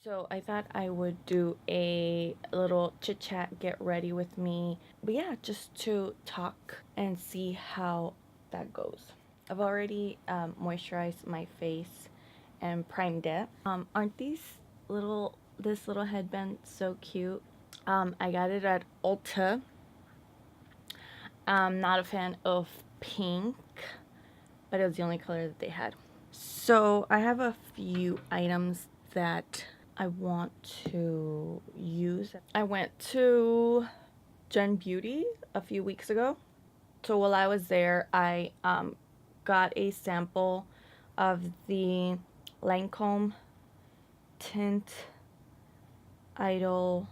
So I thought I would do a little chit chat, get ready with me. But yeah, just to talk and see how that goes. I've already moisturized my face and primed it. Aren't this little headband so cute? I got it at Ulta. I'm not a fan of pink, but it was the only color that they had. So I have a few items that I want to use. I went to Gen Beauty a few weeks ago. So while I was there, I got a sample of the Lancome Tint Idol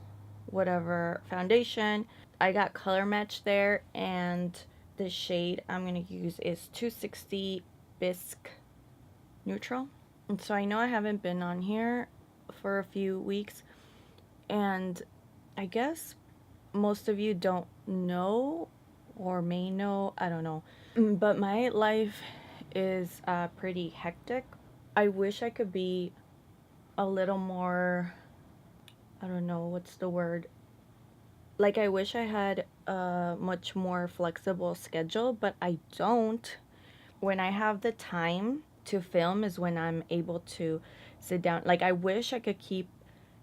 whatever foundation. I got color match there, and the shade I'm going to use is 260 Bisque Neutral. And so I know I haven't been on here for a few weeks, and I guess most of you don't know or may know, I don't know. But my life is pretty hectic. I wish I could be a little more, I don't know, what's the word? Like, I wish I had a much more flexible schedule, but I don't. When I have the time to film is when I'm able to sit down. Like, I wish I could keep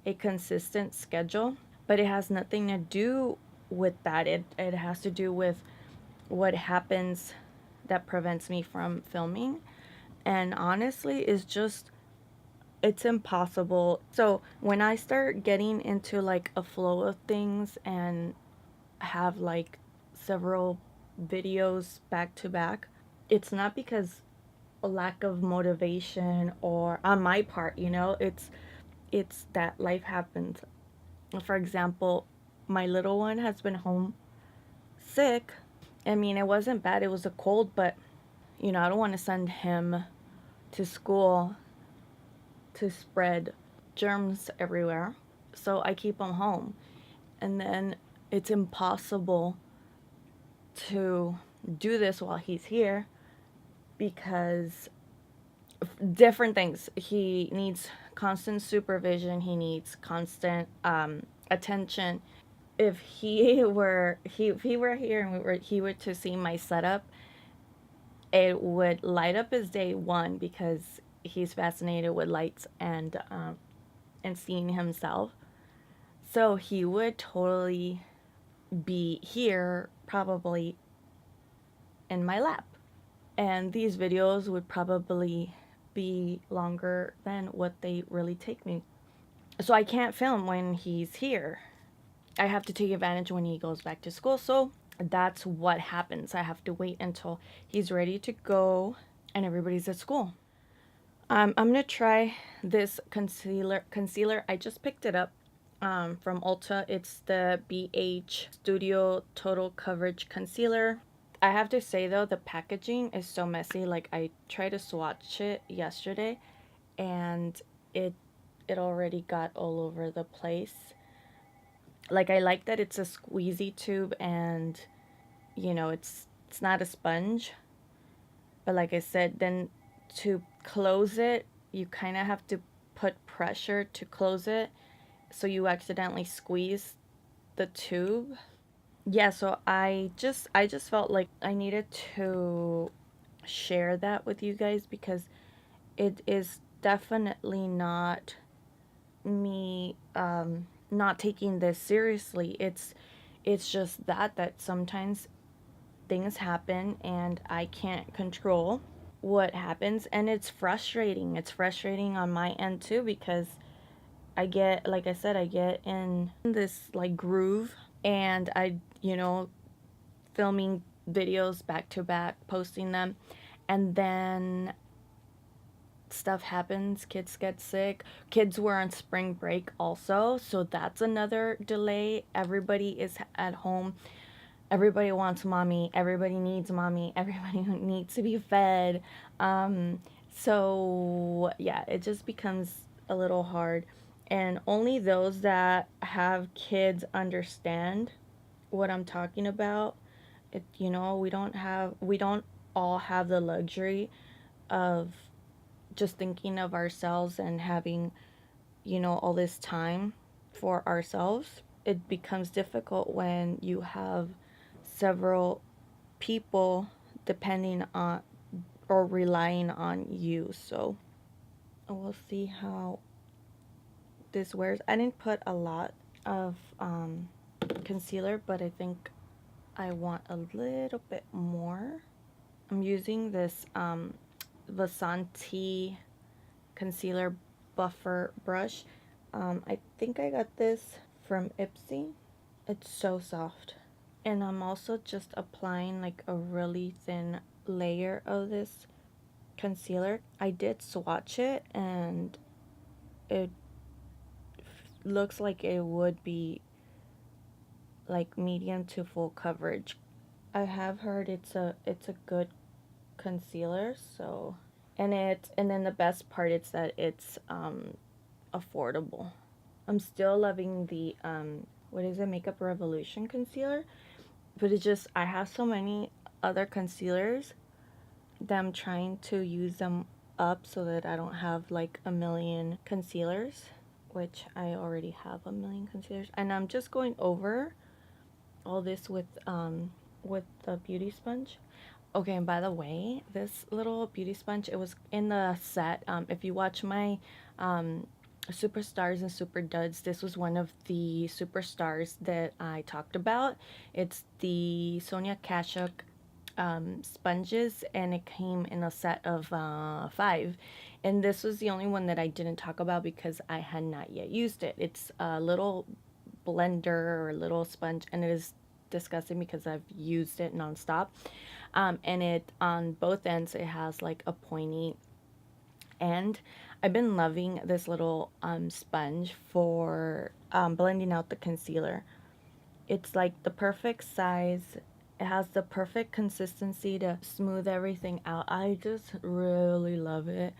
a consistent schedule, but it has nothing to do with that. It has to do with what happens that prevents me from filming. And honestly, it's impossible. So when I start getting into like a flow of things and have like several videos back to back, it's not because a lack of motivation or on my part, it's that life happens. For example, my little one has been home sick. I mean, it wasn't bad, it was a cold, but I don't want to send him to school to spread germs everywhere. So I keep him home. And then it's impossible to do this while he's here because different things. He needs constant supervision, he needs constant attention. If he were here and he were to see my setup, it would light up his day one because he's fascinated with lights and seeing himself. So he would totally be here, probably in my lap. And these videos would probably be longer than what they really take me. So I can't film when he's here. I have to take advantage when he goes back to school. So that's what happens. I have to wait until he's ready to go and everybody's at school. I'm gonna try this concealer. I just picked it up from Ulta. It's the BH Studio Total Coverage Concealer. I have to say though, the packaging is so messy. Like, I tried to swatch it yesterday and it already got all over the place. Like, I like that it's a squeezy tube and it's not a sponge. But like I said, then to close it, you kind of have to put pressure to close it, so you accidentally squeeze the tube. Yeah, so I just felt like I needed to share that with you guys because it is definitely not me not taking this seriously. It's just that sometimes things happen and I can't control what happens, and it's frustrating. It's frustrating on my end too because I get, like I said, I get in this like groove, and filming videos back to back, posting them, and then stuff happens. Kids get sick. Kids were on spring break also, so that's another delay. Everybody is at home. Everybody wants mommy. Everybody needs mommy. Everybody needs to be fed. So yeah, it just becomes a little hard, and only those that have kids understand what I'm talking about. We don't all have the luxury of just thinking of ourselves and having you know, all this time for ourselves. It becomes difficult when you have several people depending on or relying on you. So we'll see how this wears. I didn't put a lot of concealer, but I think I want a little bit more. I'm using this Vasanti concealer buffer brush. I think I got this from Ipsy. It's so soft. And I'm also just applying like a really thin layer of this concealer. I did swatch it and it looks like it would be like medium to full coverage. I have heard it's a good concealer, so and then the best part is that it's affordable. I'm still loving the what is it, Makeup Revolution concealer, but it's just I have so many other concealers that I'm trying to use them up so that I don't have like a million concealers, which I already have a million concealers. And I'm just going over all this with the beauty sponge. Okay, and by the way, this little beauty sponge, it was in the set. If you watch my Superstars and Super Duds, this was one of the Superstars that I talked about. It's the Sonia Kashuk sponges, and it came in a set of 5. And this was the only one that I didn't talk about because I had not yet used it. It's a little blender or a little sponge, and it is disgusting because I've used it nonstop. And it on both ends it has like a pointy end. I've been loving this little sponge for blending out the concealer. It's like the perfect size. It has the perfect consistency to smooth everything out. I just really love it.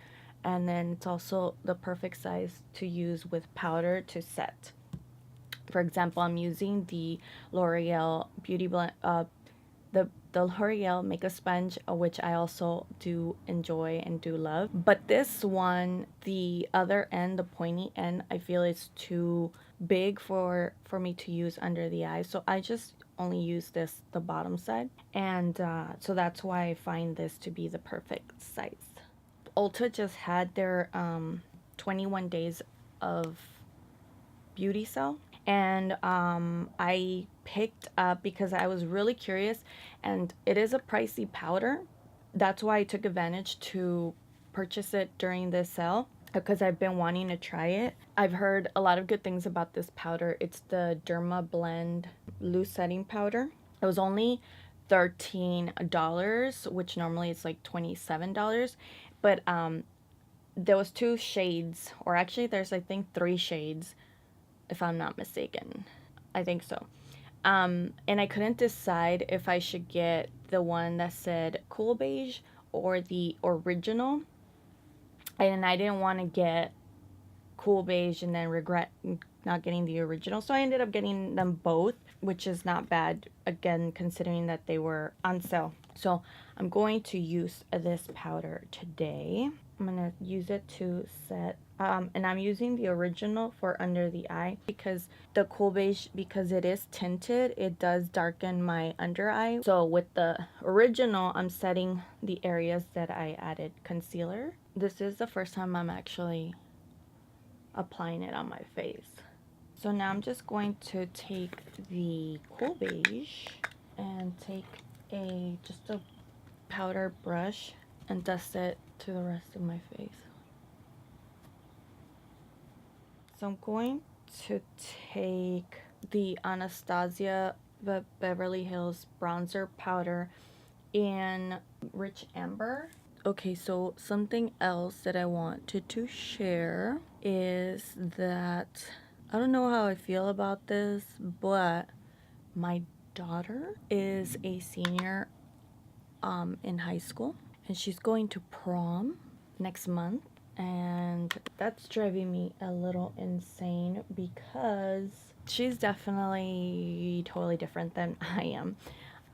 And then it's also the perfect size to use with powder to set. For example, I'm using the L'Oreal Beauty Blend, the L'Oreal Makeup Sponge, which I also do enjoy and do love. But this one, the other end, the pointy end, I feel it's too big for me to use under the eye. So I just only use this, the bottom side. And so that's why I find this to be the perfect size. Ulta just had their 21 days of beauty sale, and I picked up because I was really curious, and it is a pricey powder. That's why I took advantage to purchase it during this sale because I've been wanting to try it. I've heard a lot of good things about this powder. It's the Derma Blend loose setting powder. It was only $13, which normally it's like $27, but there was 2 shades, or actually there's I think 3 shades if I'm not mistaken. I think so. And I couldn't decide if I should get the one that said Cool Beige or the original. And I didn't want to get Cool Beige and then regret not getting the original. So I ended up getting them both, which is not bad, again, considering that they were on sale. So I'm going to use this powder today. I'm going to use it to set, and I'm using the original for under the eye because the Cool Beige, because it is tinted, it does darken my under eye. So with the original, I'm setting the areas that I added concealer. This is the first time I'm actually applying it on my face. So now I'm just going to take the Cool Beige and take just a powder brush and dust it to the rest of my face. So I'm going to take the Anastasia Beverly Hills bronzer powder in Rich Amber. Okay, so something else that I wanted to share is that I don't know how I feel about this, but my daughter is a senior in high school, and she's going to prom next month, and that's driving me a little insane because she's definitely totally different than I am.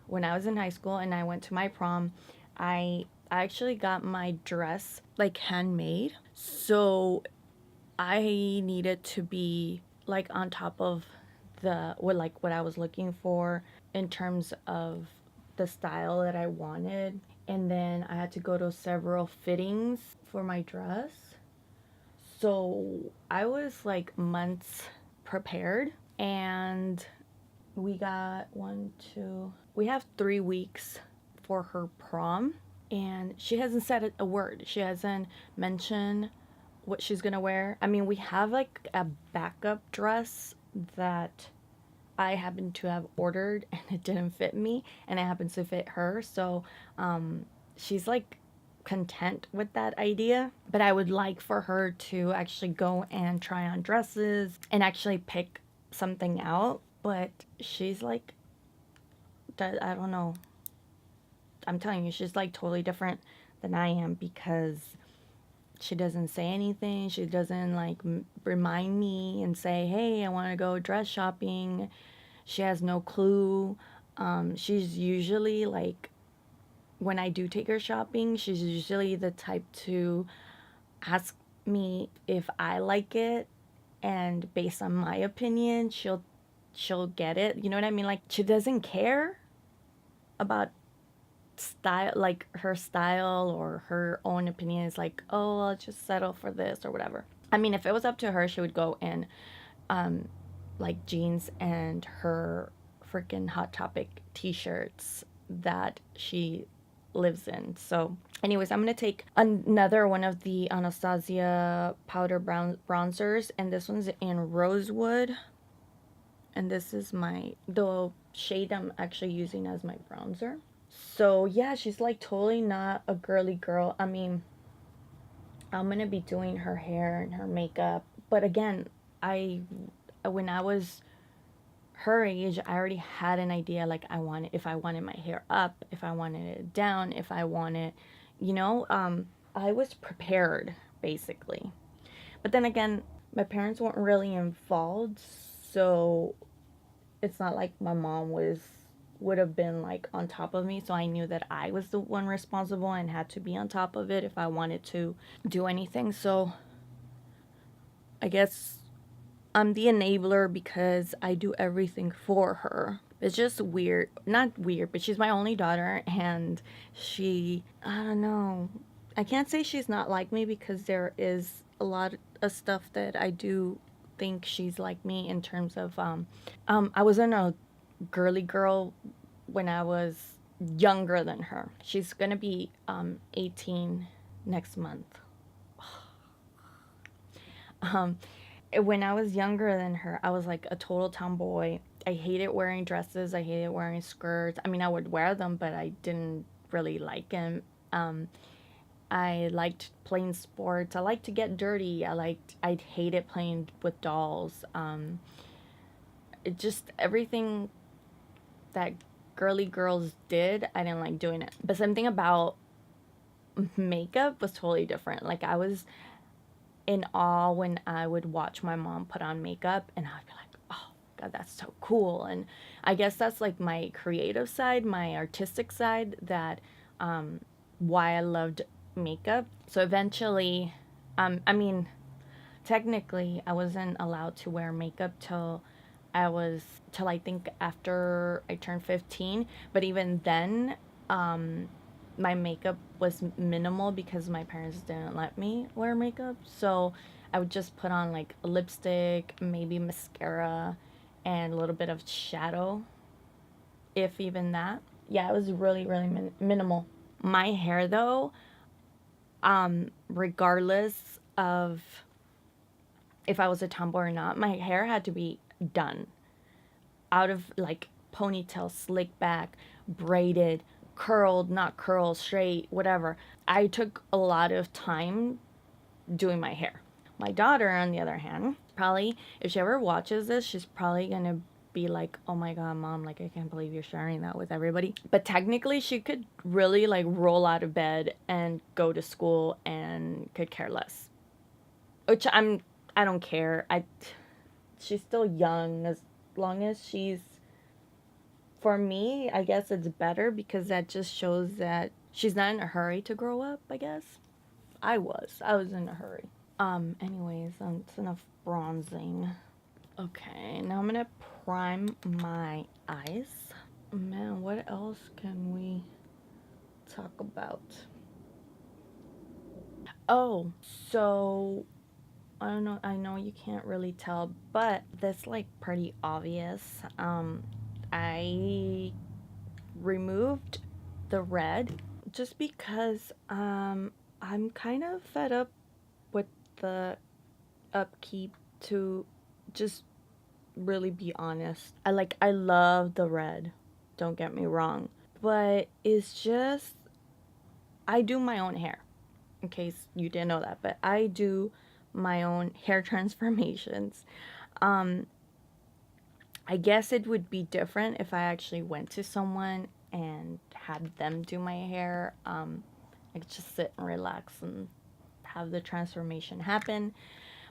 When I was in high school and I went to my prom, I actually got my dress like handmade. So I needed to be like on top of what I was looking for in terms of the style that I wanted. And then I had to go to several fittings for my dress. So I was like months prepared, and we got we have 3 weeks for her prom, and she hasn't said a word. She hasn't mentioned what she's gonna wear. I mean, we have like a backup dress that I happen to have ordered and it didn't fit me, and it happens to fit her. So she's like content with that idea. But I would like for her to actually go and try on dresses and actually pick something out. But she's like, I don't know. I'm telling you, she's like totally different than I am, because she doesn't say anything. She doesn't like remind me and say, hey, I want to go dress shopping. She has no clue. She's usually like, when I do take her shopping, she's usually the type to ask me if I like it, and based on my opinion, she'll get it. You know what I mean? Like, she doesn't care about style, like her style or her own opinion. Is like, oh, I'll just settle for this or whatever. I mean, if it was up to her, she would go in like jeans and her freaking Hot Topic t-shirts that she lives in. So anyways, I'm gonna take another one of the Anastasia powder bronzers, and this one's in Rosewood, and this is the shade I'm actually using as my bronzer. So yeah, she's like totally not a girly girl. I mean, I'm gonna be doing her hair and her makeup, but again, I when I was her age, I already had an idea. Like, if I wanted my hair up, if I wanted it down, if I wanted, you know, I was prepared basically. But then again, my parents weren't really involved, so it's not like my mom would have been like on top of me. So I knew that I was the one responsible and had to be on top of it if I wanted to do anything. So I guess I'm the enabler because I do everything for her. It's just weird. Not weird, but she's my only daughter, and I don't know. I can't say she's not like me, because there is a lot of stuff that I do think she's like me in terms of I wasn't a girly girl when I was younger than her. She's going to be 18 next month. um when I was younger than her, I was like a total tomboy. I hated wearing dresses. I hated wearing skirts. I mean, I would wear them, but I didn't really like them. I liked playing sports. I liked to get dirty. I hated playing with dolls. It just, everything that girly girls did, I didn't like doing it. But something about makeup was totally different. Like, I was in awe when I would watch my mom put on makeup, and I'd be like, oh God, that's so cool. And I guess that's like my creative side, my artistic side, that why I loved makeup. So eventually, I mean, technically I wasn't allowed to wear makeup till I think after I turned 15. But even then, my makeup was minimal because my parents didn't let me wear makeup. So I would just put on like a lipstick, maybe mascara, and a little bit of shadow, if even that. Yeah, it was really, really minimal. My hair, though, regardless of if I was a tomboy or not, my hair had to be done. Out of like ponytail, slick back, braided, curled, not curled, straight, whatever. I took a lot of time doing my hair. My daughter, on the other hand, probably, if she ever watches this, she's probably gonna be like, oh my God, mom, like, I can't believe you're sharing that with everybody. But technically, she could really like roll out of bed and go to school and could care less. Which I don't care. She's still young. As long as for me, I guess it's better, because that just shows that she's not in a hurry to grow up, I guess. I was in a hurry. Anyways, it's enough bronzing. Okay, now I'm gonna prime my eyes. Man, what else can we talk about? Oh, so I don't know, I know you can't really tell, but that's like pretty obvious. I removed the red just because I'm kind of fed up with the upkeep, to just really be honest. I love the red, don't get me wrong, but it's just I do my own hair, in case you didn't know that, but I do my own hair transformations. um I guess it would be different if I actually went to someone and had them do my hair. I could just sit and relax and have the transformation happen,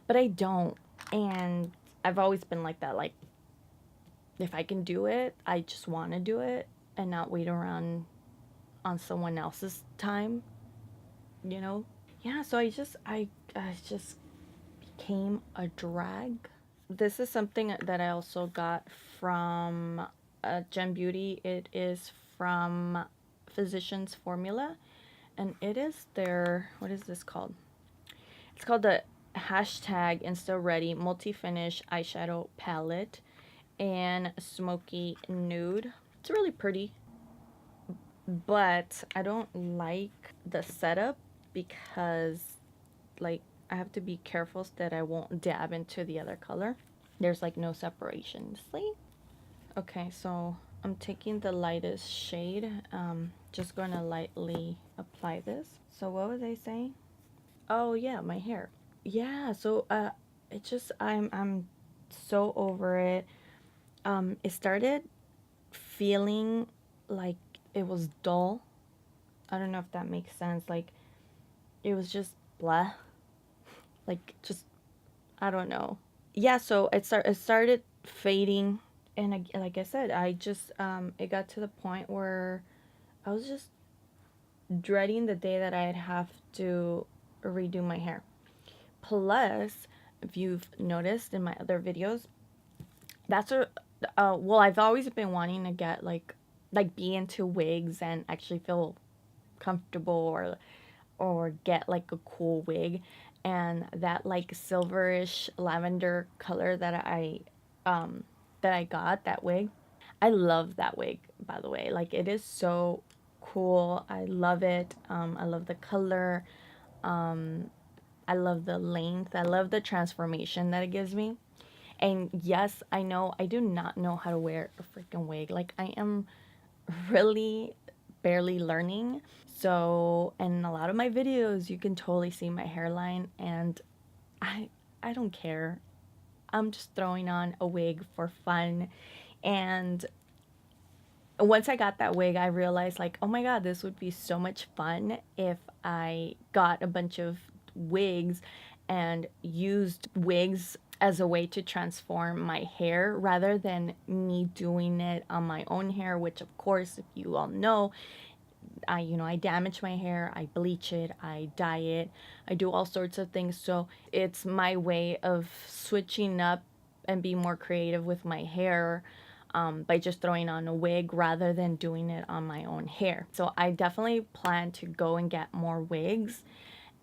but I don't. And I've always been like that. Like, if I can do it, I just want to do it and not wait around on someone else's time, you know? Yeah, so I just became a drag. This is something that I also got from Gem Beauty. It is from Physicians Formula, and it is their, what is this called? It's called the hashtag Instaready Multi-Finish Eyeshadow Palette and Smoky Nude. It's really pretty, but I don't like the setup because, like, I have to be careful so that I won't dab into the other color. There's like no separation. See? Okay, so I'm taking the lightest shade. Just gonna lightly apply this. So what was I saying? Oh yeah, my hair. Yeah, so it just I'm so over it. It started feeling like it was dull. I don't know if that makes sense. Like, it was just blah. Like, just, I don't know. Yeah, so it started fading, and like I said, I just it got to the point where I was just dreading the day that I'd have to redo my hair. Plus, if you've noticed in my other videos, that's a well, I've always been wanting to get like be into wigs and actually feel comfortable, or get like a cool wig, and that like silverish lavender color that I got, that wig, I love that wig, by the way. Like, it is so cool. I love it. I love the color. um I love the length. I love the transformation that it gives me. And yes, I know I do not know how to wear a freaking wig. Like, I am really barely learning. So, in a lot of my videos, you can totally see my hairline, and I I don't care. I'm just throwing on a wig for fun. And once I got that wig, I realized, like, oh my god, this would be so much fun if I got a bunch of wigs and used wigs as a way to transform my hair rather than me doing it on my own hair, which, of course, if you all know, I damage my hair, I bleach it, I dye it, I do all sorts of things. So it's my way of switching up and be more creative with my hair, by just throwing on a wig rather than doing it on my own hair. So I definitely plan to go and get more wigs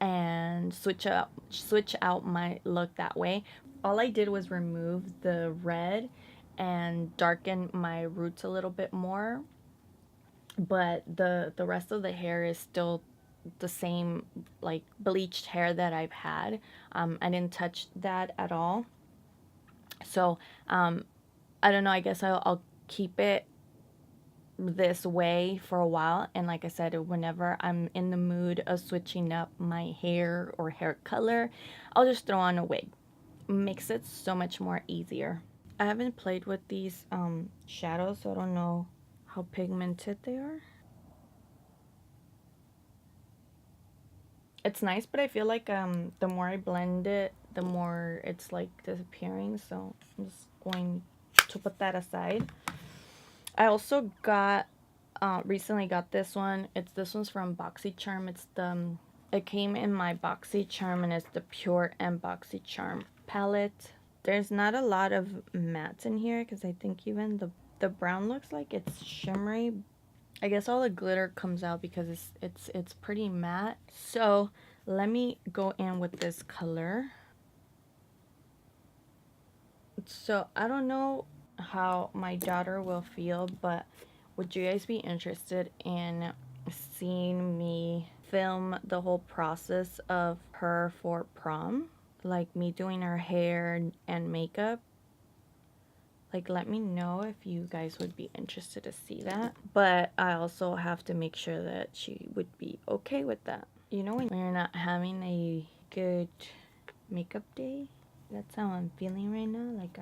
and switch out my look that way. All I did was remove the red and darken my roots a little bit more, but the rest of the hair is still the same, like, bleached hair that I've had. I didn't touch that at all. So I don't know, I guess I'll keep it this way for a while, and like I said, whenever I'm in the mood of switching up my hair or hair color, I'll just throw on a wig. Makes it so much more easier. I haven't played with these shadows, so I don't know how pigmented they are. It's nice, but I feel like the more I blend it, the more it's like disappearing. So I'm just going to put that aside. I also got recently got this one. This one's from BoxyCharm. It's the It came in my BoxyCharm and it's the Pure and BoxyCharm palette. There's not a lot of mattes in here because I think even the brown looks like it's shimmery. I guess all the glitter comes out because it's pretty matte. So let me go in with this color. So I don't know how my daughter will feel, but would you guys be interested in seeing me film the whole process of her for prom? Like me doing her hair and makeup? Like, let me know if you guys would be interested to see that. But I also have to make sure that she would be okay with that. You know when you're not having a good makeup day? That's how I'm feeling right now. Like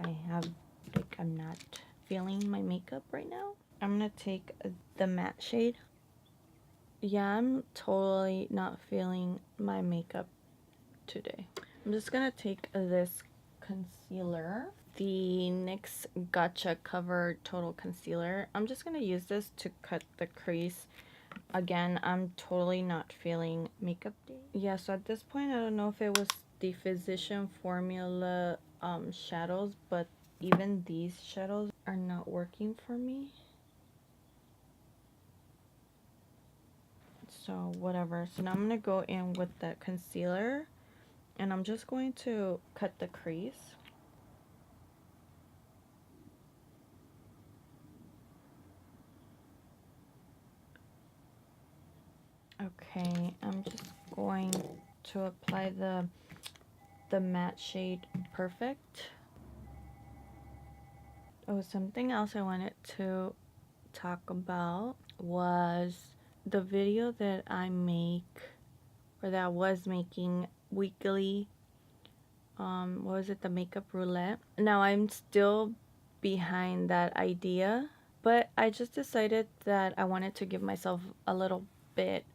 I'm not feeling my makeup right now. I'm gonna take the matte shade. Yeah, I'm totally not feeling my makeup today. I'm just gonna take this concealer, the NYX Gotcha Cover Total Concealer. I'm just gonna use this to cut the crease. Again, I'm totally not feeling makeup day. Yeah, so at this point, I don't know if it was the Physician Formula shadows, but even these shadows are not working for me. So whatever. So now I'm gonna go in with that concealer and I'm just going to cut the crease. Okay, I'm just going to apply the matte shade Perfect. Oh, something else I wanted to talk about was the video that I make, or that I was making weekly. What was it? The makeup roulette. Now I'm still behind that idea, but I just decided that I wanted to give myself a little bit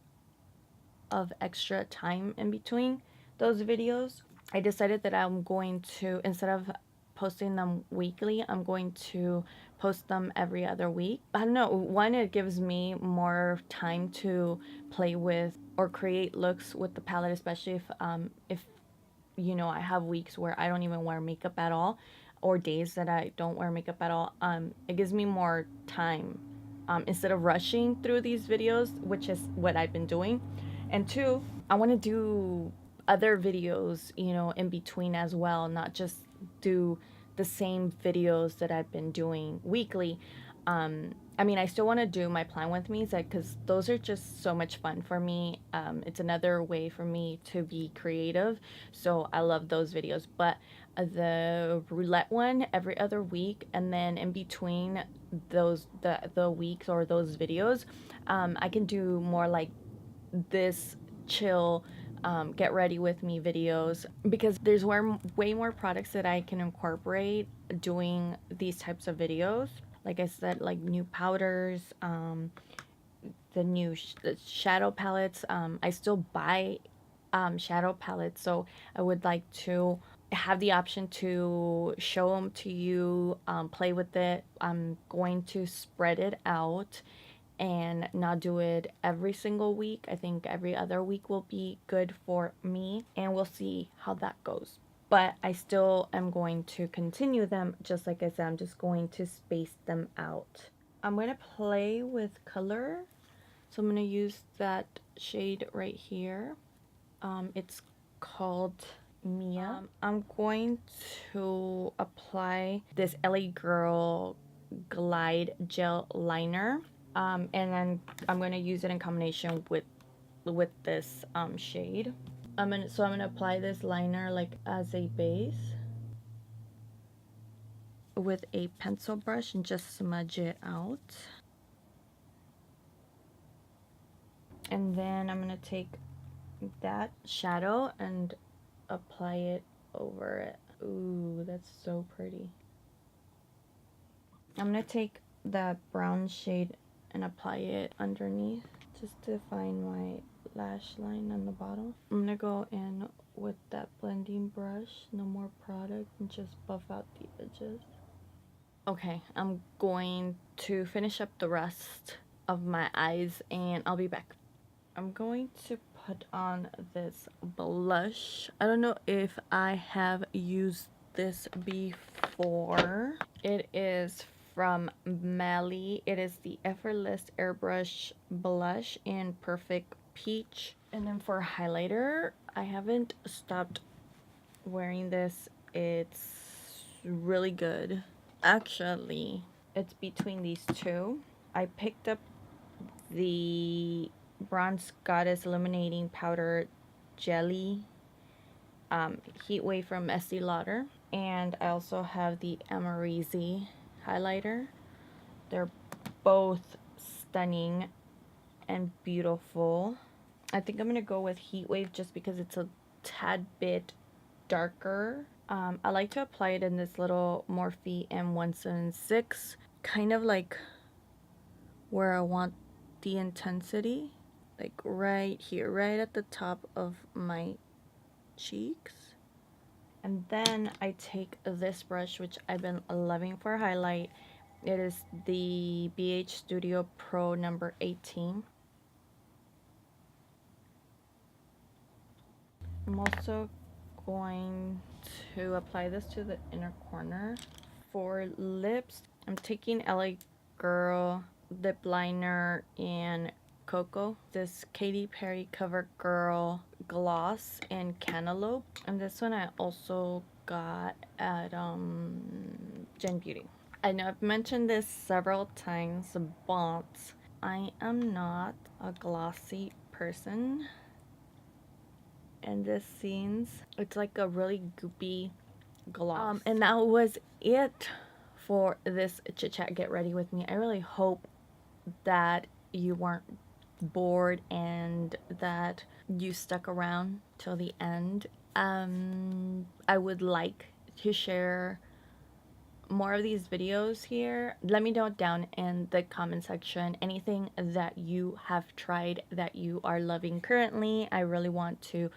of extra time in between those videos. I decided that I'm going to, instead of posting them weekly, I'm going to post them every other week. I don't know, one, it gives me more time to play with or create looks with the palette, especially if you know, I have weeks where I don't even wear makeup at all, or days that I don't wear makeup at all. It gives me more time instead of rushing through these videos, which is what I've been doing. And two, I want to do other videos, you know, in between as well, not just do the same videos that I've been doing weekly. I mean, I still want to do my plan with me, because those are just so much fun for me. It's another way for me to be creative, so I love those videos. But the roulette one every other week, and then in between those the weeks or those videos, I can do more like this chill get ready with me videos, because there's way more products that I can incorporate doing these types of videos. Like I said, like new powders, the new shadow palettes. I still buy shadow palettes, so I would like to have the option to show them to you, play with it. I'm going to spread it out and not do it every single week. I think every other week will be good for me, and we'll see how that goes. But I still am going to continue them. Just like I said, I'm just going to space them out. I'm going to play with color. So I'm going to use that shade right here. It's called Mia. I'm going to apply this LA Girl Glide Gel Liner. And then I'm going to use it in combination with this shade. I'm gonna apply this liner like as a base with a pencil brush and just smudge it out. And then I'm gonna take that shadow and apply it over it. Ooh, that's so pretty. I'm gonna take that brown shade and apply it underneath just to find my lash line on the bottom. I'm gonna go in with that blending brush, no more product, and just buff out the edges. Okay, I'm going to finish up the rest of my eyes and I'll be back. I'm going to put on this blush. I don't know if I have used this before. It is from Melly. It is the Effortless Airbrush Blush in Perfect Peach. And then for highlighter, I haven't stopped wearing this. It's really good. Actually, it's between these two. I picked up the Bronze Goddess Illuminating Powder Jelly Heat Wave from Estee Lauder. And I also have the Amarizi highlighter. They're both stunning and beautiful. I think I'm going to go with Heat Wave just because it's a tad bit darker. I like to apply it in this little Morphe M176, kind of like where I want the intensity, like right here, right at the top of my cheeks. And then I take this brush, which I've been loving for highlight. It is the BH Studio Pro number 18. I'm also going to apply this to the inner corner. For lips, I'm taking LA Girl lip liner in Cocoa. This Katy Perry CoverGirl gloss in Cantaloupe. And this one I also got at Gen Beauty. I know I've mentioned this several times, but I am not a glossy person. And this seems, it's like a really goopy gloss. And that was it for this chit chat get ready with me. I really hope that you weren't bored and that you stuck around till the end. I would like to share more of these videos here. Let me know down in the comment section anything that you have tried that you are loving currently. I really want to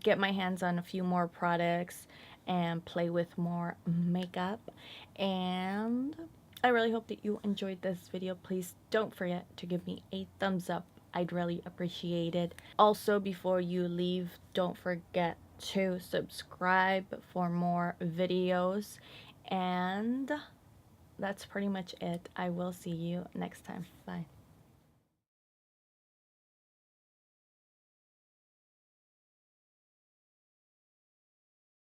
get my hands on a few more products and play with more makeup. And I really hope that you enjoyed this video. Please don't forget to give me a thumbs up. I'd really appreciate it. Also, before you leave, don't forget to subscribe for more videos. And that's pretty much it. I will see you next time. Bye.